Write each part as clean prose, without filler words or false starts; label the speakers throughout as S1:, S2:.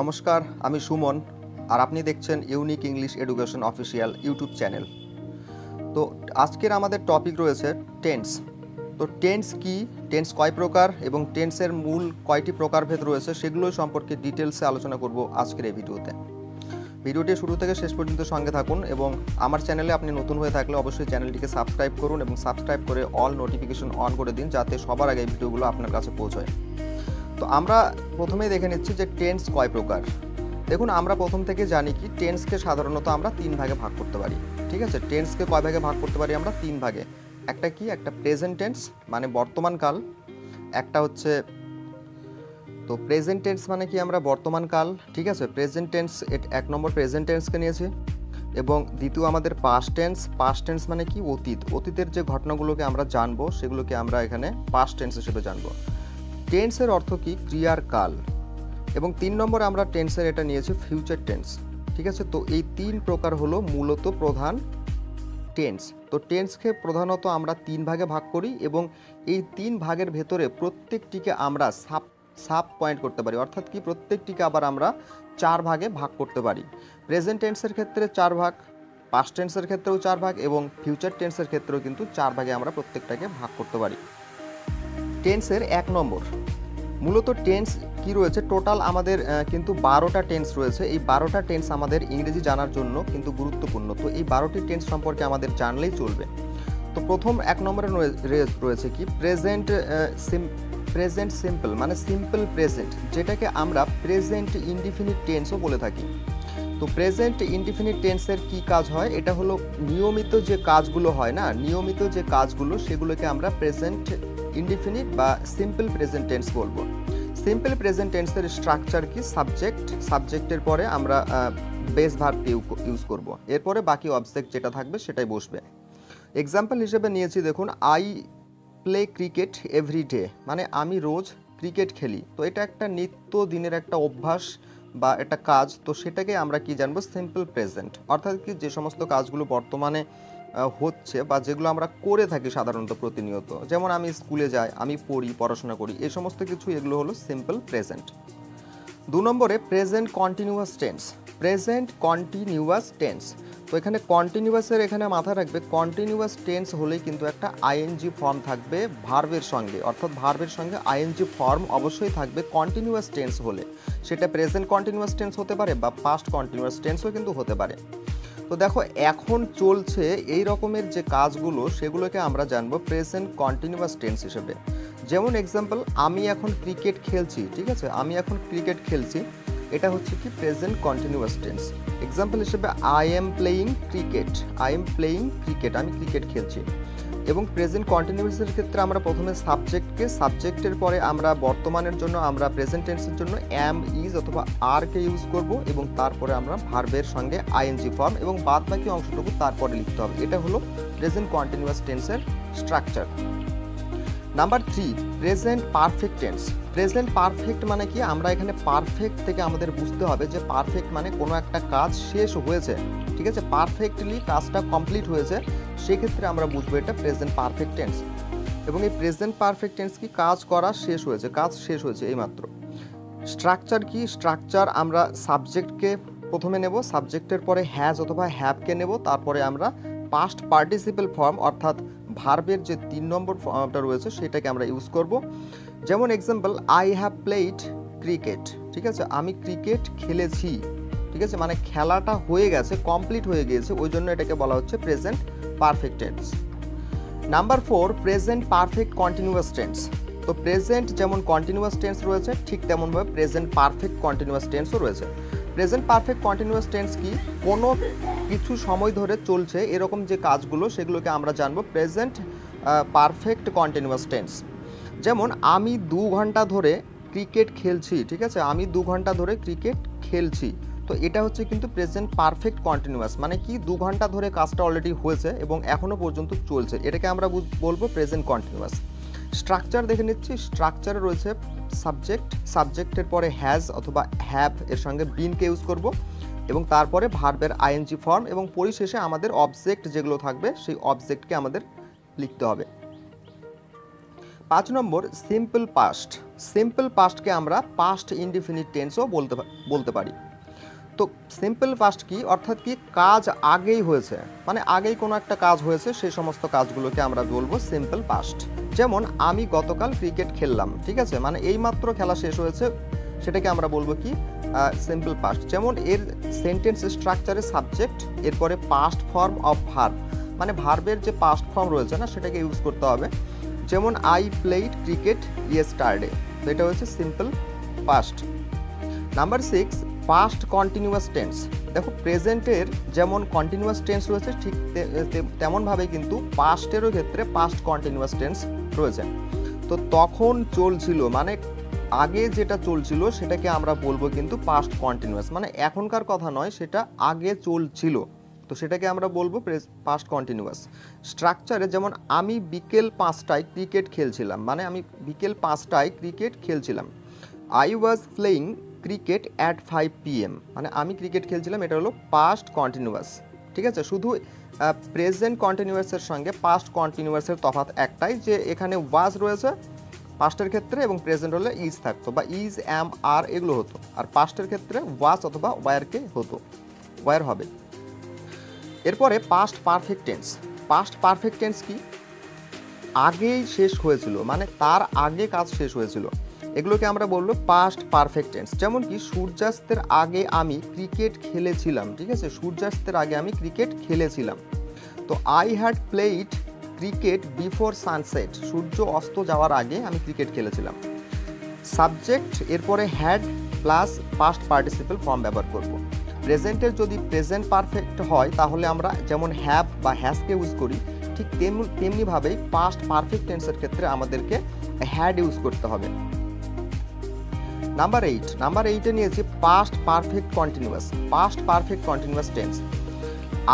S1: নমস্কার, আমি সুমন আর আপনি দেখছেন unique English education official YouTube channel. তো আজকের আমাদের টপিক রয়েছে টেন্স। তো টেন্স কি, টেন্স কয় প্রকার এবং টেন্সের মূল কয়টি প্রকারভেদ রয়েছে সেগুলো সম্পর্কে ডিটেলসে আলোচনা করব আজকের এই ভিডিওতে। ভিডিওটি শুরু থেকে শেষ পর্যন্ত সঙ্গে থাকুন এবং আমার চ্যানেলে আপনি নতুন হয়ে থাকলে অবশ্যই চ্যানেলটিকে সাবস্ক্রাইব করুন এবং সাবস্ক্রাইব করে অল নোটিফিকেশন অন করে দিন যাতে সবার আগে এই ভিডিওগুলো আপনার কাছে পৌঁছায়। তো আমরা প্রথমেই দেখে নিচ্ছি যে টেন্স কয় প্রকার। দেখুন, আমরা প্রথম থেকে জানি কি টেন্সকে সাধারণত আমরা তিন ভাগে ভাগ করতে পারি। ঠিক আছে, টেন্সকে কয় ভাগে ভাগ করতে পারি আমরা? তিন ভাগে। একটা কি, একটা প্রেজেন্ট টেন্স মানে বর্তমান কাল, একটা হচ্ছে তো প্রেজেন্ট টেন্স মানে কি আমরা বর্তমান কাল। ঠিক আছে, প্রেজেন্ট টেন্স এক নম্বর প্রেজেন্ট টেন্সকে নিয়েছি এবং দ্বিতীয় আমাদের পাস্ট টেন্স। পাস্ট টেন্স মানে কি অতীত, অতীতের যে ঘটনাগুলোকে আমরা জানবো সেগুলোকে আমরা এখানে পাস্ট টেন্স হিসেবে জানবো। টেন্সের অর্থ কি ক্রিয়ার কাল। এবং তিন নম্বরে আমরা টেন্সের এটা নিয়েছি ফিউচার টেন্স। ঠিক আছে, তো এই তিন প্রকার হলো মূলত প্রধান টেন্স। তো টেন্সকে প্রধানত আমরা তিন ভাগে ভাগ করি এবং এই তিন ভাগের ভেতরে প্রত্যেকটিকে আমরা সাব পয়েন্ট করতে পারি, অর্থাৎ কি প্রত্যেকটিকে আবার আমরা চার ভাগে ভাগ করতে পারি। প্রেজেন্ট টেন্সের ক্ষেত্রে চার ভাগ, পাস্ট টেন্সের ক্ষেত্রেও চার ভাগ এবং ফিউচার টেন্সের ক্ষেত্রেও কিন্তু চার ভাগে আমরা প্রত্যেকটাকে ভাগ করতে পারি। টেন্সের এক নম্বর, মূলত টেন্স কি রয়েছে, টোটাল আমাদের কিন্তু 12টা টেন্স রয়েছে। এই 12টা টেন্স আমাদের ইংরেজি জানার জন্য কিন্তু গুরুত্বপূর্ণ। তো এই 12টি টেন্স সম্পর্কে আমাদের জানলেই চলবে। তো প্রথম এক নম্বরে রয়েছে কি প্রেজেন্ট সিম্পল মানে সিম্পল প্রেজেন্ট, যেটাকে আমরা প্রেজেন্ট ইনডিফিনিট টেন্সও বলে থাকি। তো প্রেজেন্ট ইনডিফিনিট টেন্সের কি কাজ হয়? এটা হলো নিয়মিত যে কাজগুলো হয় না, নিয়মিত যে কাজগুলো সেগুলোকে আমরা প্রেজেন্ট ইনডিফিনিট বা সিম্পল প্রেজেন্ট টেন্স বলবো। সিম্পল প্রেজেন্ট টেন্সের স্ট্রাকচার কি সাবজেক্ট, সাবজেক্টের পরে আমরা বেস ভার্ব ইউজ করব, এরপরে বাকি অবজেক্ট যেটা থাকবে সেটাই বসবে। এক্সাম্পল হিসেবে নিয়েছি, দেখুন I play cricket every day মানে আমি রোজ ক্রিকেট খেলি। তো এটা একটা নিত্য দিনের একটা অভ্যাস বা একটা কাজ, তো সেটাকে আমরা কি জানবো সিম্পল প্রেজেন্ট। অর্থাৎ কি যে সমস্ত কাজগুলো বর্তমানে হচ্ছে বা যেগুলো আমরা করে থাকি সাধারণত প্রতিনিয়ত, যেমন আমি স্কুলে যাই, আমি পড়ি, পড়াশোনা করি, এই সমস্ত কিছু এগুলো হলো সিম্পল প্রেজেন্ট। দু নম্বরে present continuous tense. Present continuous tense, তো এখানে কন্টিনিউয়াসের এখানে মাথায় রাখবে কন্টিনিউয়াস টেন্স হলেই কিন্তু একটা আইএনজি ফর্ম থাকবে ভার্বের সঙ্গে, অর্থাৎ ভার্বের সঙ্গে আইএনজি ফর্ম অবশ্যই থাকবে কন্টিনিউয়াস টেন্স হলে। সেটা প্রেজেন্ট কন্টিনিউয়াস টেন্স হতে পারে বা পাস্ট কন্টিনিউয়াস টেন্সও কিন্তু হতে পারে। তো দেখো, এখন চলছে এই রকমের যে কাজগুলো সেগুলোকে আমরা জানবো প্রেজেন্ট কন্টিনিউয়াস টেন্স হিসেবে। যেমন এক্সাম্পল, আমি এখন ক্রিকেট খেলছি। ঠিক আছে, আমি এখন ক্রিকেট খেলছি, এটা হচ্ছে কি প্রেজেন্ট কন্টিনিউয়াস টেন্স। এক্সাম্পল হিসেবে I am playing cricket, I am playing cricket, আমি ক্রিকেট খেলছি। এবং প্রেজেন্ট কন্টিনিউয়াসের ক্ষেত্রে আমরা প্রথমে সাবজেক্টকে, সাবজেক্টের পরে আমরা বর্তমানের জন্য আমরা প্রেজেন্ট টেন্সের জন্য অ্যাম, ইজ অথবা আরকে ইউজ করব এবং তারপরে আমরা ভার্বের সঙ্গে আইএনজি ফর্ম এবং বাদ বাকি অংশটুকু তারপরে লিখতে হবে। এটা হলো প্রেজেন্ট কন্টিনিউয়াস টেন্সের structure. Number 3, present perfect tense. Present perfect মানে কি, আমরা এখানে পারফেক্ট থেকে আমাদের বুঝতে হবে যে পারফেক্ট মানে কোনো একটা কাজ শেষ হয়েছে। ঠিক আছে, পারফেক্টলি কাজটা কমপ্লিট হয়েছে, সেক্ষেত্রে আমরা বুঝবো এটা প্রেজেন্ট পারফেক্ট টেন্স। এবং এই প্রেজেন্ট পারফেক্ট টেন্স কি, কাজ করা শেষ হয়েছে, কাজ শেষ হয়েছে এইমাত্র। স্ট্রাকচার কি, স্ট্রাকচার আমরা সাবজেক্টকে প্রথমে নেব, সাবজেক্টের পরে হ্যাজ অথবা হ্যাভকে নেব, তারপরে আমরা পাস্ট পার্টিসিপেল ফর্ম অর্থাৎ ভার্বের যে 3 নম্বর ফর্মটা রয়েছে সেটাকে আমরা ইউজ করব। যেমন example, I have played cricket. ঠিক আছে, আমি ক্রিকেট খেলেছি। ঠিক আছে, মানে খেলাটা হয়ে গেছে, কমপ্লিট হয়ে গিয়েছে, ওই জন্য এটাকে বলা হচ্ছে present perfect tense. Number 4, present perfect continuous tense. তো প্রেজেন্ট যেমন কন্টিনিউয়াস টেন্স রয়েছে, ঠিক তেমনভাবে প্রেজেন্ট পারফেক্ট কন্টিনিউয়াস টেন্সও রয়েছে। প্রেজেন্ট পারফেক্ট কন্টিনিউয়াস টেন্স কি, কোনো কিছু সময় ধরে চলছে এরকম যে কাজগুলো সেগুলোকে আমরা জানবো প্রেজেন্ট পারফেক্ট কন্টিনিউয়াস টেন্স। যেমন আমি 2 ঘন্টা ধরে ক্রিকেট খেলছি। ঠিক আছে, আমি 2 ঘন্টা ধরে ক্রিকেট খেলছি, তো এটা হচ্ছে কিন্তু প্রেজেন্ট পারফেক্ট কন্টিনিউয়াস, মানে কি 2 ঘন্টা ধরে কাজটা অলরেডি হয়েছে এবং এখনও পর্যন্ত চলছে, এটাকে আমরা বলবো প্রেজেন্ট কন্টিনিউয়াস। স্ট্রাকচার দেখে নিচ্ছি, স্ট্রাকচারে রয়েছে সাবজেক্ট, সাবজেক্টের পরে হ্যাজ অথবা হ্যাভ এর সঙ্গে বিনকে ইউজ করব এবং তারপরে ভার্বের আইএনজি ফর্ম এবং পরিশেষে আমাদের অবজেক্ট যেগুলো থাকবে সেই অবজেক্টকে আমাদের লিখতে হবে। 5 নম্বর সিম্পল পাস্ট। সিম্পল পাস্টকে আমরা পাস্ট ইনডিফিনিট টেন্সও বলতে পারি। তো সিম্পল পাস্ট কি, অর্থাৎ কি কাজ আগেই হয়েছে, মানে আগেই কোনো একটা কাজ হয়েছে, সেই সমস্ত কাজগুলোকে আমরা বলবো সিম্পল পাস্ট। যেমন আমি গতকাল ক্রিকেট খেললাম, ঠিক আছে, মানে এইমাত্র খেলা শেষ হয়েছে, সেটাকে আমরা বলবো কি সিম্পল পাস্ট। যেমন এর সেন্টেন্স স্ট্রাকচারে সাবজেক্ট, এরপরে পাস্ট ফর্ম অফ ভার্ব, মানে ভার্বের যে পাস্ট ফর্ম রয়েছে না সেটাকে ইউজ করতে হবে। যেমন আই প্লেইড ক্রিকেট ইয়েস্টারডে, তো এটা হচ্ছে simple past. Number 6, past continuous tense. দেখো প্রেজেন্টের যেমন কন্টিনিউয়াস টেন্স রয়েছে, ঠিক তেমনভাবে কিন্তু পাস্টেরও ক্ষেত্রে পাস্ট কন্টিনিউয়াস টেন্স রয়েছে। তো তখন চলছিল, মানে আগে যেটা চলছিল সেটাকে আমরা বলবো কিন্তু পাস্ট কন্টিনিউয়াস, মানে এখনকার কথা নয়, সেটা আগে চলছিল, তো সেটাকে আমরা বলবো পাস্ট কন্টিনিউয়াস। স্ট্রাকচারে যেমন আমি বিকেল 5টায় ক্রিকেট খেলছিলাম, মানে আমি বিকেল 5টায় ক্রিকেট খেলছিলাম। I was playing cricket at 5 PM, মানে আমি ক্রিকেট খেলছিলাম, এটা হলো পাস্ট কন্টিনিউয়াস। ঠিক আছে, শুধু প্রেজেন্ট কন্টিনিউয়াসের সঙ্গে পাস্ট কন্টিনিউয়াসের তফাৎ একটাই, যে এখানে ওয়াজ রয়েছে পাস্টের ক্ষেত্রে এবং প্রেজেন্ট হলে ইজ থাকতো, বা ইজ, অ্যাম, আর এগুলো হতো, আর পাস্টের ক্ষেত্রে ওয়াজ অথবা ওয়ারকে হতো, ওয়ার হবে। এরপরে past perfect tense. Past perfect tense কি, আগেই শেষ হয়েছিল, মানে তার আগে কাজ শেষ হয়েছিল, এগুলোকে আমরা বলবো পাস্ট পারফেক্ট টেন্স। যেমন কি সূর্যাস্তের আগে আমি ক্রিকেট খেলেছিলাম, ঠিক আছে, সূর্যাস্তের আগে আমি ক্রিকেট খেলেছিলাম। তো I had played cricket before sunset, সূর্য অস্ত যাওয়ার আগে আমি ক্রিকেট খেলেছিলাম। সাবজেক্ট, এরপরে had plus past participle form ব্যবহার করব। প্রেজেন্টের যদি প্রেজেন্ট পারফেক্ট হয় তাহলে আমরা যেমন হ্যাভ বা হ্যাজকে ইউজ করি, ঠিক তেমনিভাবেই পাস্ট পারফেক্ট টেন্সের ক্ষেত্রে আমাদেরকে হ্যাড ইউজ করতে হবে। নাম্বার 8 নিয়েছি past perfect continuous. Past perfect continuous tense,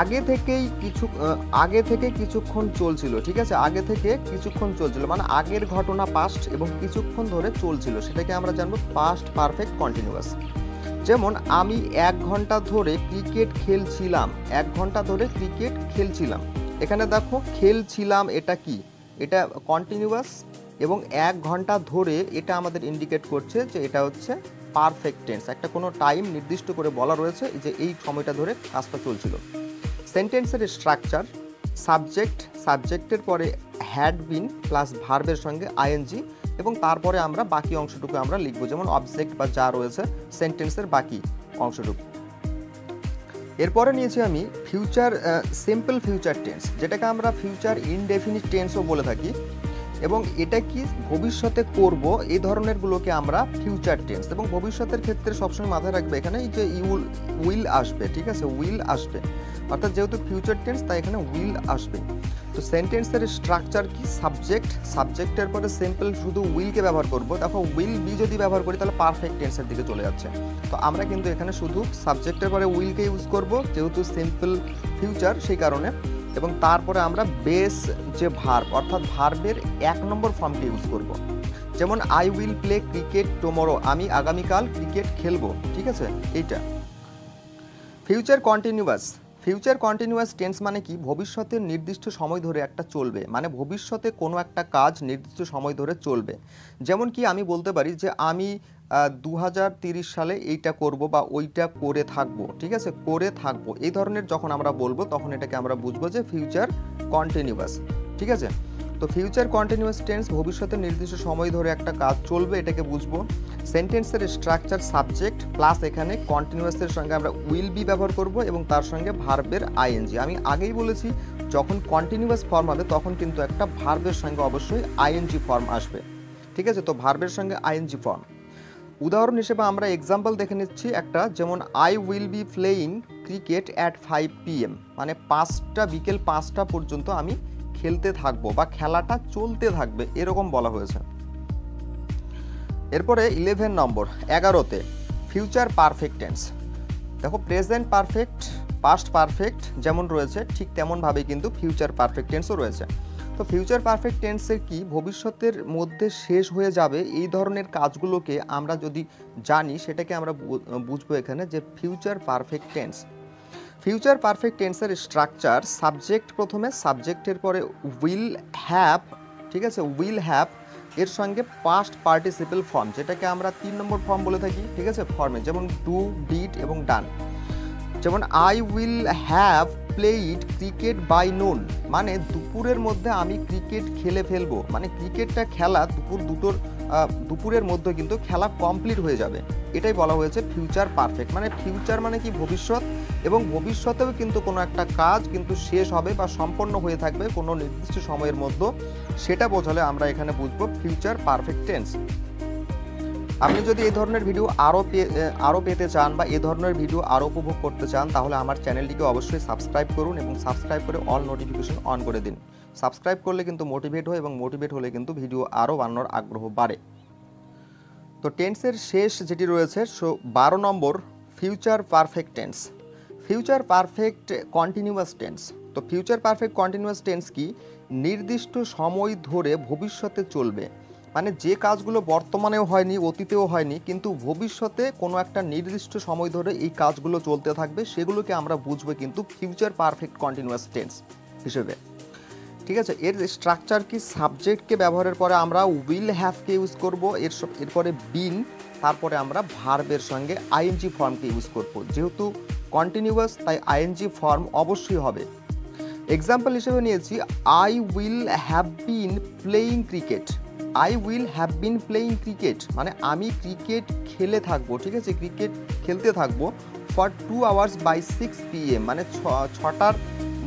S1: আগে থেকে কিছুক্ষণ চলছিল, ঠিক আছে, আগে থেকে কিছুক্ষণ চলছিল, মানে আগের ঘটনা পাস্ট এবং কিছুক্ষণ ধরে চলছিল, সেটাকে আমরা জানবো পাস্ট পারফেক্ট কন্টিনিউয়াস। যেমন আমি 1 ঘন্টা ধরে ক্রিকেট খেলছিলাম, 1 ঘন্টা ধরে ক্রিকেট খেলছিলাম। এখানে দেখো খেলছিলাম, এটা কি, এটা কন্টিনিউয়াস, এবং 1 ঘন্টা ধরে এটা আমাদের ইন্ডিকেট করছে যে এটা হচ্ছে পারফেক্ট টেন্স, একটা কোনো টাইম নির্দিষ্ট করে বলা রয়েছে যে এই সময়টা ধরে কাজটা চলছিল। সেন্টেন্সের স্ট্রাকচার, সাবজেক্টের পরে হ্যাড বিন প্লাস ভার্বের সঙ্গে আইএনজি, এবং তারপরে আমরা বাকি অংশটুকু আমরা লিখবো, যেমন অবজেক্ট বা যা রয়েছে সেন্টেন্সের বাকি অংশটুকু। এরপরে নিয়েছি আমি ফিউচার, সিম্পল ফিউচার টেন্স, যেটাকে আমরা ফিউচার ইনডেফিনিট টেন্সও বলে থাকি, এবং এটা কি ভবিষ্যতে করব, এই ধরনেরগুলোকে আমরা ফিউচার টেন্স। এবং ভবিষ্যতের ক্ষেত্রে সবসময় মাথায় রাখবে এখানে এই যে উইল আসবে, ঠিক আছে, উইল আসবে, অর্থাৎ যেহেতু ফিউচার টেন্স তাই এখানে উইল আসবে। তো সেন্টেন্সের স্ট্রাকচার কি, সাবজেক্টের পরে সিম্পল শুধু উইলকে ব্যবহার করব। দেখো উইল বি যদি ব্যবহার করি তাহলে পারফেক্ট টেন্সের দিকে চলে যাচ্ছে, তো আমরা কিন্তু এখানে শুধু সাবজেক্টের পরে উইলকে ইউজ করব, যেহেতু সিম্পল ফিউচার সেই কারণে। এবং তারপরে আমরা বেস যে ভার্ব, অর্থাৎ ভার্বের 1 নম্বর ফর্মকে ইউজ করব। যেমন I will play cricket tomorrow, আমি আগামীকাল ক্রিকেট খেলবো, ঠিক আছে, এইটা। ফিউচার কন্টিনিউয়াস টেন্স মানে কি, ভবিষ্যতের নির্দিষ্ট সময় ধরে একটা চলবে, মানে ভবিষ্যতে কোনো একটা কাজ নির্দিষ্ট সময় ধরে চলবে। যেমন কি আমি বলতে পারি যে আমি 2030 সালে এইটা করব বা ওইটা করে থাকবো, ঠিক আছে, করে থাকবো, এই ধরনের যখন আমরা বলবো তখন এটাকে আমরা বুঝবো যে ফিউচার কন্টিনিউয়াস, ঠিক আছে। তো ফিউচার কন্টিনিউয়াস টেন্স ভবিষ্যতের নির্দিষ্ট সময় ধরে একটা কাজ চলবে, এটাকে বুঝবো। সেন্টেন্সের স্ট্রাকচার সাবজেক্ট প্লাস এখানে কন্টিনিউয়াসের সঙ্গে আমরা উইল বি ব্যবহার করব এবং তার সঙ্গে ভার্বের আইএনজি। আমি আগেই বলেছি যখন কন্টিনিউয়াস ফর্ম হবে তখন কিন্তু একটা ভার্বের সঙ্গে অবশ্যই আইএনজি ফর্ম আসবে, ঠিক আছে, তো ভার্বের সঙ্গে আইএনজি ফর্ম। উদাহরণ হিসেবে আমরা এক্সাম্পল দেখে নিচ্ছি একটা, যেমন I will be playing cricket at 5 PM, মানে বিকেল 5টা পর্যন্ত আমি খেলতে থাকবো বা খেলাটা চলতে থাকবে, এরকম বলা হয়েছে। এরপরে 11 নম্বর 11তে ফিউচার পারফেক্ট টেন্স। দেখো প্রেজেন্ট পারফেক্ট, পাস্ট পারফেক্ট যেমন রয়েছে ঠিক তেমনভাবে কিন্তু ফিউচার পারফেক্ট টেন্সও রয়েছে। তো ফিউচার পারফেক্ট টেন্সের কি, ভবিষ্যতের মধ্যে শেষ হয়ে যাবে এই ধরনের কাজগুলোকে আমরা যদি জানি সেটাকে আমরা বুঝবো এখানে যে future perfect tense. Future perfect টেন্সের স্ট্রাকচার, সাবজেক্ট প্রথমে, সাবজেক্টের পরে উইল হ্যাভ, ঠিক আছে, উইল হ্যাভ এর সঙ্গে পাস্ট পার্টিসিপেল ফর্ম, যেটাকে আমরা 3 নম্বর ফর্ম বলে থাকি, ঠিক আছে, ফর্মে, যেমন ডু, ডিড এবং ডান। যেমন I will have played cricket by noon, মানে দুপুরের মধ্যে আমি ক্রিকেট খেলে ফেলবো, মানে ক্রিকেটটা খেলা দুপুরের মধ্যে কিন্তু খেলা কমপ্লিট হয়ে যাবে। এটাই বলা হয়েছে ফিউচার পারফেক্ট। মানে ফিউচার মানে কি ভবিষ্যৎ, এবং ভবিষ্যতেও কিন্তু কোনো একটা কাজ কিন্তু শেষ হবে বা সম্পন্ন হয়ে থাকবে কোনো নির্দিষ্ট সময়ের মধ্যে, সেটা বোঝালে আমরা এখানে বুঝবো ফিউচার পারফেক্ট টেন্স। আপনি যদি এই ধরনের ভিডিও আরও পেতে চান বা এই ধরনের ভিডিও আরও উপভোগ করতে চান, তাহলে আমার চ্যানেলটিকে অবশ্যই সাবস্ক্রাইব করুন এবং সাবস্ক্রাইব করে অল নোটিফিকেশন অন করে দিন। সাবস্ক্রাইব করলে কিন্তু মোটিভেট হয়, এবং মোটিভেট হলে কিন্তু ভিডিও আরও বানানোর আগ্রহ বাড়ে। তো টেন্সের শেষ যেটি রয়েছে 12 নম্বর, future perfect tense. Future perfect continuous tense. তো ফিউচার পারফেক্ট কন্টিনিউয়াস টেন্স কি? নির্দিষ্ট সময় ধরে ভবিষ্যতে চলবে, মানে যে কাজগুলো বর্তমানেও হয়নি, অতীতেও হয়নি, কিন্তু ভবিষ্যতে কোনো একটা নির্দিষ্ট সময় ধরে এই কাজগুলো চলতে থাকবে, সেগুলোকে আমরা বুঝবো কিন্তু ফিউচার পারফেক্ট কন্টিনিউয়াস টেন্স হিসেবে। ঠিক আছে, এর স্ট্রাকচার কি? সাবজেক্টকে ব্যবহারের পরে আমরা উইল হ্যাভকে ইউজ করব, এরপরে বিন, তারপরে আমরা ভার্বের সঙ্গে আইএনজি ফর্মকে ইউজ করব। যেহেতু কন্টিনিউয়াস তাই আইএনজি ফর্ম অবশ্যই হবে। এক্সাম্পল হিসেবে নিয়েছি I will have been playing cricket. I will have been playing cricket মানে আমি ক্রিকেট খেলে থাকবো, ঠিক আছে, ক্রিকেট খেলতে থাকবো ফর 2 hours বাই 6 PM, মানে 6টার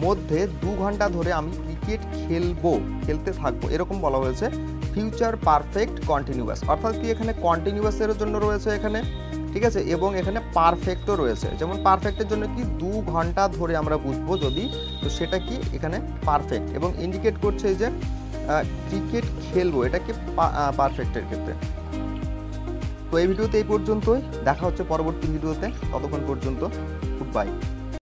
S1: মধ্যে 2 ঘন্টা ধরে আমি ক্রিকেট খেলতে থাকবো, এরকম বলা হয়েছে ফিউচার পারফেক্ট কন্টিনিউয়াস। অর্থাৎ কি এখানে কন্টিনিউয়াসের জন্য রয়েছে এখানে, ঠিক আছে, এবং এখানে পারফেক্টও রয়েছে। যেমন পারফেক্টের জন্য কি 2 ঘন্টা ধরে আমরা বুঝবো যদি, তো সেটা কি এখানে পারফেক্ট, এবং ইন্ডিকেট করছে যে ক্রিকেট খেলবো, এটা কি পারফেক্টের ক্ষেত্রে। তো এই ভিডিওতে এই পর্যন্তই, দেখা হচ্ছে পরবর্তী ভিডিওতে, ততক্ষণ পর্যন্ত গুড বাই।